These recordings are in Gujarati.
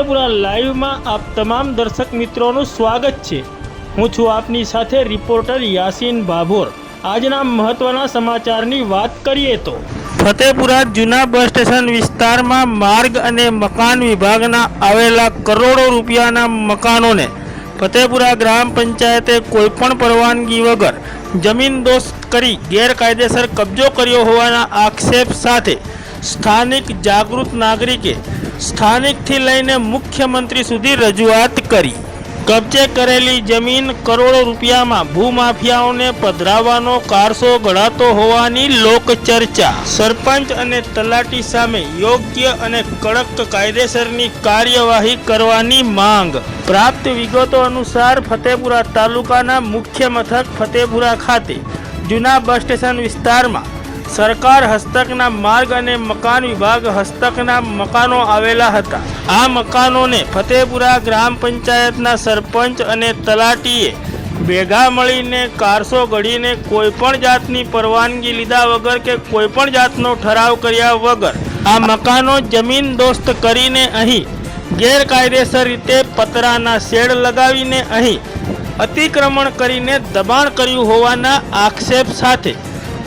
ફતેપુરા લાઈવમાં આપ તમામ દર્શક મિત્રોનું સ્વાગત છે। હું છું આપની સાથે રિપોર્ટર યાસીન ભાભોર। આજના મહત્વના સમાચારની વાત કરીએ તો ફતેપુરા જૂના બસ સ્ટેશન વિસ્તારમાં માર્ગ અને મકાન વિભાગના આવેલા કરોડો રૂપિયાના મકાનોને ફતેપુરા ગ્રામ પંચાયતે કોઈપણ પરવાનગી વગર જમીનદોસ્ત કરી ગેરકાયદેસર કબજો કર્યો હોવાના આક્ષેપ સાથે સ્થાનિક જાગૃત નાગરિકે સ્થાનિકથી લઈને મુખ્યમંત્રી સુધી રજૂઆત કરી। કબજે કરેલી જમીન કરોડો રૂપિયામાં ભૂમાફિયાઓને પધરાવવાનો કારસો ઘડાતો હોવાની લોકચર્ચા। સરપંચ અને તલાટી સામે યોગ્ય અને કડક કાયદેસરની કાર્યવાહી કરવાની માંગ। પ્રાપ્ત વિગતો અનુસાર ફતેપુરા તાલુકાના મુખ્ય મથક ફતેપુરા ખાતે જૂના બસ સ્ટેશન વિસ્તારમાં સરકાર હસ્તકના માર્ગ અને મકાન વિભાગ હસ્તકના મકાનો આવેલા હતા। આ મકાનોને ફતેપુરા ગ્રામ પંચાયતના સરપંચ અને તલાટીએ ભેગા મળીને કારસો ઘડીને કોઈપણ જાતની પરવાનગી લીધા વગર કે કોઈપણ જાતનો ઠરાવ કર્યા વગર આ મકાનો જમીન દોસ્ત કરીને અહીં ગેરકાયદેસર રીતે પતરાના શેડ લગાવીને અહીં અતિક્રમણ કરીને દબાણ કર્યું હોવાના આક્ષેપ સાથે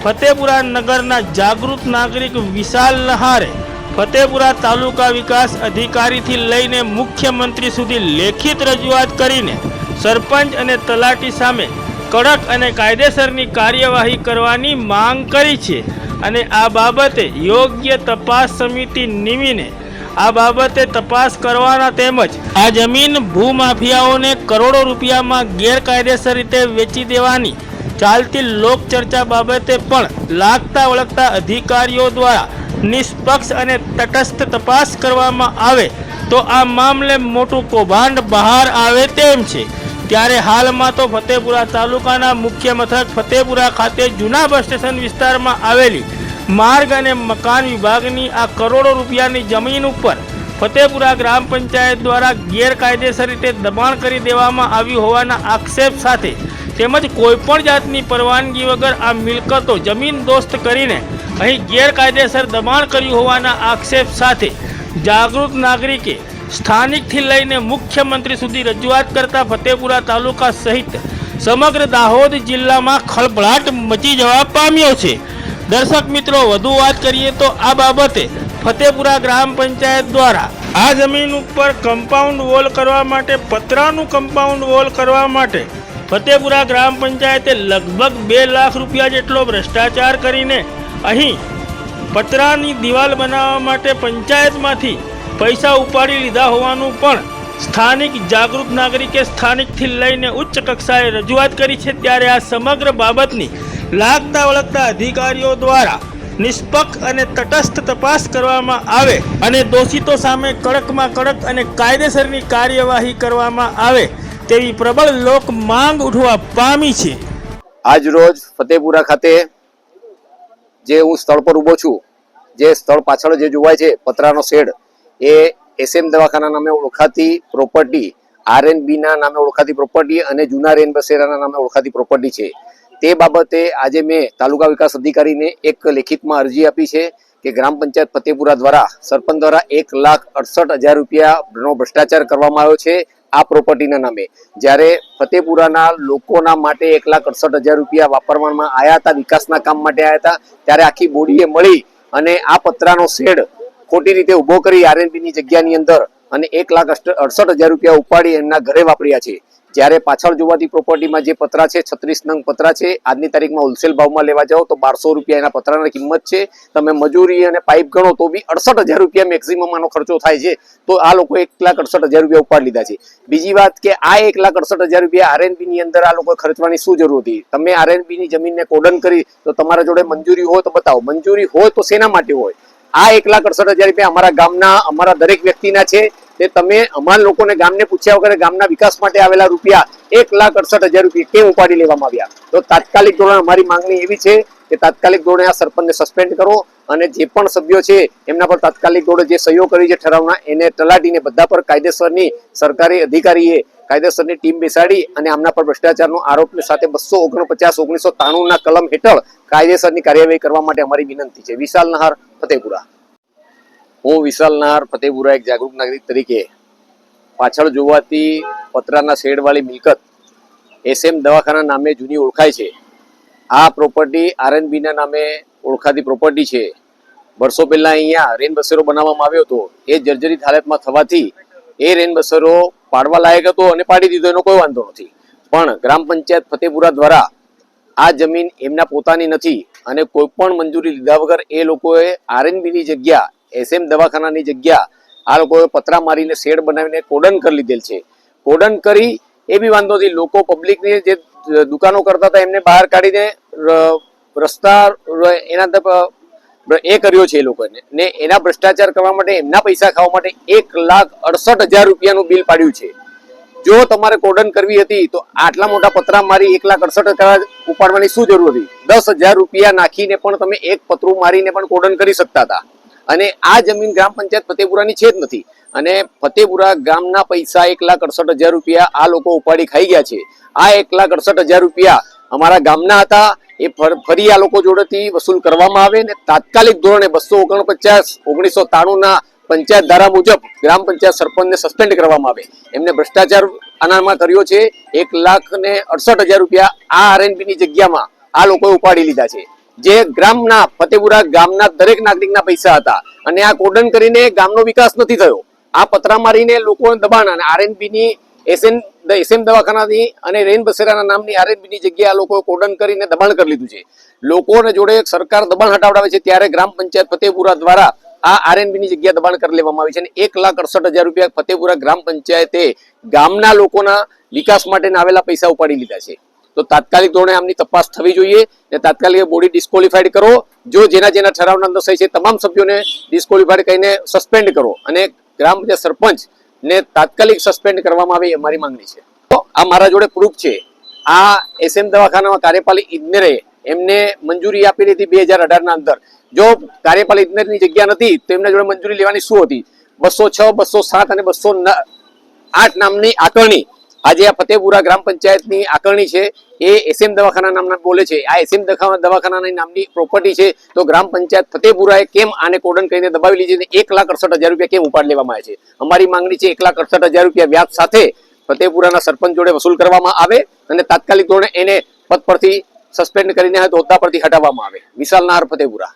ફતેપુરા નગરના જાગૃત નાગરિક વિશાલ નહારે ફતેપુરા તાલુકા વિકાસ અધિકારીથી લઈને મુખ્યમંત્રી સુધી લેખિત રજૂઆત કરીને સરપંચ અને તલાટી સામે કડક અને કાયદેસરની કાર્યવાહી કરવાની માંગ કરી છે અને આ બાબતે યોગ્ય તપાસ સમિતિ નિમીને આ બાબતે તપાસ કરવાના તેમજ આ જમીન ભૂમાફિયાઓને કરોડો રૂપિયામાં ગેરકાયદેસર રીતે વેચી દેવાની ચાલતી લોકચર્ચા બાબતે પણ લાગતા વળગતા અધિકારીઓ દ્વારા નિષ્પક્ષ અને તટસ્થ તપાસ કરવામાં આવે તો આ મામલે મોટું કૌભાંડ બહાર આવે તેમ છે। ત્યારે હાલમાં તો ફતેપુરા તાલુકાના મુખ્ય મથક ફતેપુરા ખાતે જૂના બસ સ્ટેશન વિસ્તારમાં આવેલી માર્ગ અને મકાન વિભાગની આ કરોડો રૂપિયાની જમીન ઉપર ફતેપુરા ગ્રામ પંચાયત દ્વારા ગેરકાયદેસર રીતે દબાણ કરી દેવામાં આવ્યું હોવાના આક્ષેપ સાથે તેમજ કોઈપણ જાતની પરવાનગી વગર આ મિલકતો જમીન દોસ્ત કરીને અહીં ગેરકાયદેસર દબાણ કર્યું હોવાના આક્ષેપ સાથે જાગૃત નાગરિકે સ્થાનિકથી લઈને મુખ્યમંત્રી સુધી રજૂઆત કરતા ફતેપુરા તાલુકા સહિત સમગ્ર દાહોદ જિલ્લામાં ખળભળાટ મચી જવા પામ્યો છે। દર્શક મિત્રો, વધુ વાત કરીએ તો આ બાબતે ફતેપુરા ગ્રામ પંચાયત દ્વારા આ જમીન ઉપર કમ્પાઉન્ડ વોલ કરવા માટે પતરાનું કમ્પાઉન્ડ વોલ કરવા માટે ફતેપુરા ગ્રામ પંચાયતે લગભગ 2 લાખ રૂપિયા જેટલો ભ્રષ્ટાચાર કરીને અહીં પતરાની દિવાલ બનાવવા માટે પંચાયતમાંથી પૈસા ઉપાડી લીધા હોવાનું પણ સ્થાનિક જાગૃત નાગરિકે સ્થાનિકથી લઈને ઉચ્ચ કક્ષાએ રજૂઆત કરી છે। ત્યારે આ સમગ્ર બાબતની લાગતા વળગતા અધિકારીઓ દ્વારા નિષ્પક્ષ અને તટસ્થ તપાસ કરવામાં આવે અને દોષિતો સામે કડકમાં કડક અને કાયદેસરની કાર્યવાહી કરવામાં આવે તેવી પ્રબળ લોક માંગ ઉઠવા પામી છે। આજ રોજ ફતેપુરા ખાતે જે હું સ્થળ પર ઊભો છું, જે સ્થળ પાછળ જે જોવાય છે પતરાનો શેડ, એ એસએમ દવાખાના નામે ઓળખાતી પ્રોપર્ટી, આરએનબી ના નામે ઓળખાતી પ્રોપર્ટી અને જૂના રેન બસેરાના નામે ઓળખાતી પ્રોપર્ટી છે। તે બાબતે આજે મેં તાલુકા વિકાસ અધિકારીને એક લેખિતમાં અરજી આપી છે કે ગ્રામ પંચાયત ફતેપુરા દ્વારા સરપંચ દ્વારા 1,68,000 રૂપિયાનો ભ્રષ્ટાચાર કરવામાં આવ્યો છે આ પ્રોપર્ટીના નામે। જ્યારે ફતેપુરાના લોકોના માટે 1,68,000 રૂપિયા વાપરવામાં આવ્યા હતા, વિકાસના કામ માટે આવ્યા હતા, ત્યારે આખી બોડીએ મળી અને આ પતરાનો શેડ ખોટી રીતે ઉભો કરી આરએનબી ની જગ્યાની અંદર અને 1,68,000 રૂપિયા ઉપાડી એમના ઘરે વાપર્યા છે। જ્યારે પાછળ જોવાતી પ્રોપર્ટીમાં જે પતરા છે 36 નંગ પતરા છે, આજની તારીખમાં હોલસેલ ભાવમાં લેવા જાઓ તો 1200 રૂપિયા એના પતરાની કિંમત છે। તમે મજૂરી અને પાઇપ ગણો તો બી 68,000 રૂપિયા મેક્સિમમ આનો ખર્ચો થાય છે। તો આ લોકો 1,68,000 રૂપિયા ઉપાડી લીધા છે। બીજી વાત કે આ 1,68,000 રૂપિયા આરએનબી ની અંદર આ લોકો ખર્ચવાની શું જરૂર હતી? તમે આરએનબી ની જમીનને કોડન કરી તો તમારા જોડે મંજૂરી હોય તો બતાવો, મંજૂરી હોય તો શેના માટે હોય? આ 1,68,000 રૂપિયા અમારા ગામના અમારા દરેક વ્યક્તિના છે। તે તમે અમારા લોકોને ગામને પૂછ્યા વગર ગામના વિકાસ માટે આવેલા રૂપિયા 1,68,000 રૂપિયા કેમ ઉપાડી લેવામાં આવ્યા? તો તાત્કાલિક ધોરણે અમારી માંગણી એવી છે કે તાત્કાલિક ધોરણે આ સરપંચને સસ્પેન્ડ કરો અને જે પણ સભ્યો છે એમના પર તાત્કાલિક ધોરણે જે સહીઓ કરી છે ઠરાવના એને તલાટીને બધા પર કાયદેસરની સરકારી અધિકારીએ કાયદેસરની ટીમ બેસાડી અને આમના પર ભ્રષ્ટાચારનો આરોપની સાથે 249 1993 ના કલમ હેઠળ કાયદેસરની કાર્યવાહી કરવા માટે અમારી વિનંતી છે। વિશાલ નહાર, ફતેપુરા। હું વિશાલ નહાર, ફતેપુરા એક જાગૃત નાગરિક તરીકે પાછળ જોવાતી પતરાના શેડવાળી મિલકત એસએમ દવાખાના નામે જૂની ઓળખાય છે. આ પ્રોપર્ટી આરએનબી ના નામે ઓળખાતી પ્રોપર્ટી છે. વર્ષો પહેલા અહીંયા રેન બસેરો બનાવવામાં આવ્યો હતો. એ જર્જરિત હાલતમાં થવાથી એ રેન બસેરો પાડવા લાયક હતો અને પાડી દીધો, એનો કોઈ વાંધો નથી. પણ ગ્રામ પંચાયત ફતેપુરા દ્વારા આ જમીન એમના પોતાની નથી અને કોઈ પણ મંજૂરી લીધા વગર એ લોકોએ આરએનબી ની જગ્યા, એસએમ દવાખાનાની જગ્યા આ લોકોએ પતરા મારીને શેડ બનાવીને કોડન કરી લીધેલ છે. કોડન કરી એ બી વાંધો નથી. લોકો પબ્લિકની જે દુકાનો કરતા હતા એમને બહાર કાઢીને રસ્તા એના એ કર્યો છે એ લોકોને, ને એના ભ્રષ્ટાચાર કરવા માટે, એમના પૈસા ખાવા માટે 1,68,000 રૂપિયાનું બિલ પાડ્યું છે. જો તમારે કોડન કરવી હતી તો આટલા મોટા પતરા મારી 1,68,000 ઉપાડવાની શું જરૂર હતી? 10,000 રૂપિયા નાખીને પણ તમે એક પતરું મારીને પણ કોડન કરી શકતા હતા. અને આ જમીન ગ્રામ પંચાયત ફતેપુરાની છે જ નથી. અને ફતેપુરા ગામના પૈસા 1,68,000 રૂપિયા આ લોકો ઉપાડી ખાઈ ગયા છે. આ 1,68,000 રૂપિયા અમારા ગામના હતા, એ ફરી આ લોકો જોડેથી વસૂલ કરવામાં આવે ને તાત્કાલિક ધોરણે 249/1993 ના પંચાયત ધારા મુજબ ગ્રામ પંચાયત સરપંચને સસ્પેન્ડ કરવામાં આવે. એમને ભ્રષ્ટાચાર આનામાં કર્યો છે. 1,68,000 રૂપિયા આ આરએનબી ની જગ્યામાં આ લોકોએ ઉપાડી લીધા છે, જે ગામના ફતેપુરા ગામના દરેક નાગરિકના પૈસા હતા. અને આ કોડન કરીને ગામનો વિકાસ નથી થયો. આ પતરા મારીને લોકોને દબાણ, અને આરએનબી ની એસએમ દવાખાનાની અને રેન બસેરાના નામની આરએનબી ની જગ્યાએ આ લોકોએ કોડન કરીને દબાણ કરી લીધું છે. લોકોને જોડે સરકાર દબાણ હટાવડાવે છે, ત્યારે ગ્રામ પંચાયત ફતેપુરા દ્વારા આ આરએનબી ની જગ્યા દબાણ કરી લેવામાં આવી છે. અને 1,68,000 રૂપિયા ફતેપુરા ગ્રામ પંચાયતે ગામના લોકોના વિકાસ માટે આવેલા પૈસા ઉપાડી લીધા છે. તો તાત્કાલિક ધોરણે આમની તપાસ થવી જોઈએ ને તાત્કાલિક બોડી ડિસ્કોલિફાઈડ કરો. જો જેના ઠરાવના અંદર સહી છે તમામ સભ્યોને ડિસ્કોલિફાઈડ કરીને સસ્પેન્ડ કરો અને ગ્રામ પંચાયત સરપંચ ને તાત્કાલિક સસ્પેન્ડ કરવામાં આવે, એ અમારી માંગણી છે. તો આ મારા જોડે પ્રૂફ છે. આ એસએમ દવાખાનામાં કાર્યપાલક ઇજનેરે એમને મંજૂરી આપેલી હતી 2018 ના અંદર. જો કાર્યપાલક ઇજનેરની જગ્યા નથી તો એમના જોડે મંજૂરી લેવાની શું હતી? 206, 207 અને 208 નામની આકરણી, આજે આ ફતેપુરા ગ્રામ પંચાયતની આકરણી છે, એ એસએમ દવાખાના નામના બોલે છે. આ એસએમ દવાખાનાની નામની પ્રોપર્ટી છે. તો ગ્રામ પંચાયત ફતેપુરાએ કેમ આને કોડન કરીને દબાવી લીધી? 1,68,000 રૂપિયા કેમ ઉપાડ લેવામાં આવે છે? અમારી માંગણી છે 1,68,000 રૂપિયા વ્યાજ સાથે ફતેપુરાના સરપંચ જોડે વસૂલ કરવામાં આવે અને તાત્કાલિક ધોરણે એને પદ પરથી સસ્પેન્ડ કરીને હોદ્દા પરથી હટાવવામાં આવે. વિશાલ નાહર, ફતેપુરા.